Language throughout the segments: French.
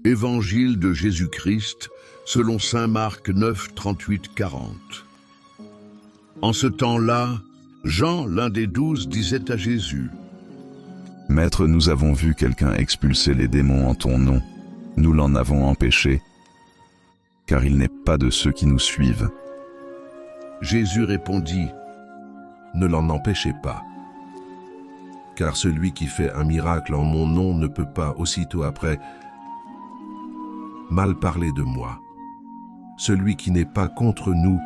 Évangile de Jésus-Christ, selon saint Marc 9, 38, 40. En ce temps-là, Jean, l'un des 12, disait à Jésus: « Maître, nous avons vu quelqu'un expulser les démons en ton nom. Nous l'en avons empêché, car il n'est pas de ceux qui nous suivent. » Jésus répondit: « Ne l'en empêchez pas. Car celui qui fait un miracle en mon nom ne peut pas aussitôt après mal parler de moi. Celui qui n'est pas contre nous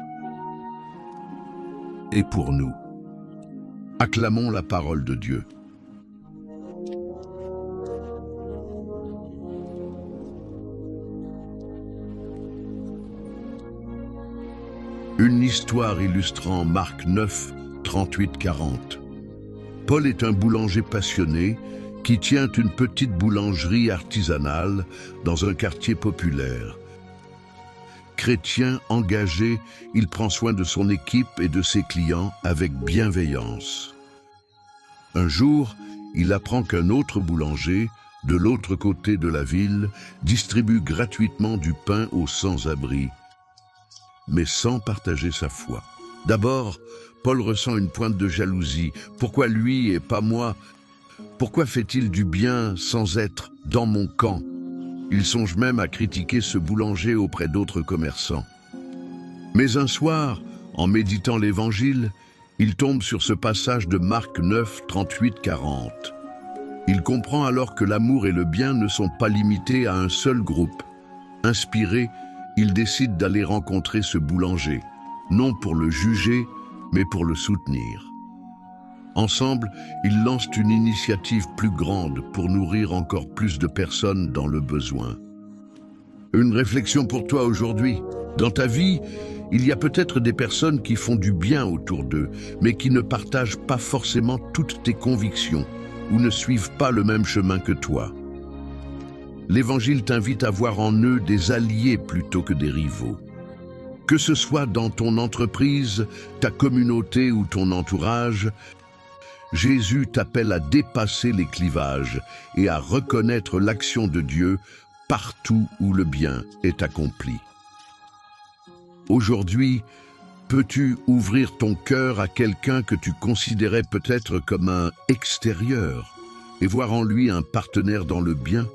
est pour nous. » Acclamons la parole de Dieu. Une histoire illustrant Marc 9, 38, 40. Paul est un boulanger passionné qui tient une petite boulangerie artisanale dans un quartier populaire. Chrétien engagé, il prend soin de son équipe et de ses clients avec bienveillance. Un jour, il apprend qu'un autre boulanger, de l'autre côté de la ville, distribue gratuitement du pain aux sans-abri, mais sans partager sa foi. D'abord, Paul ressent une pointe de jalousie. Pourquoi lui et pas moi? Pourquoi fait-il du bien sans être dans mon camp? Il songe même à critiquer ce boulanger auprès d'autres commerçants. Mais un soir, en méditant l'Évangile, il tombe sur ce passage de Marc 9, 38, 40. Il comprend alors que l'amour et le bien ne sont pas limités à un seul groupe. Inspiré, il décide d'aller rencontrer ce boulanger, non pour le juger, mais pour le soutenir. Ensemble, ils lancent une initiative plus grande pour nourrir encore plus de personnes dans le besoin. Une réflexion pour toi aujourd'hui. Dans ta vie, il y a peut-être des personnes qui font du bien autour d'eux, mais qui ne partagent pas forcément toutes tes convictions ou ne suivent pas le même chemin que toi. L'Évangile t'invite à voir en eux des alliés plutôt que des rivaux. Que ce soit dans ton entreprise, ta communauté ou ton entourage, Jésus t'appelle à dépasser les clivages et à reconnaître l'action de Dieu partout où le bien est accompli. Aujourd'hui, peux-tu ouvrir ton cœur à quelqu'un que tu considérais peut-être comme un extérieur et voir en lui un partenaire dans le bien ?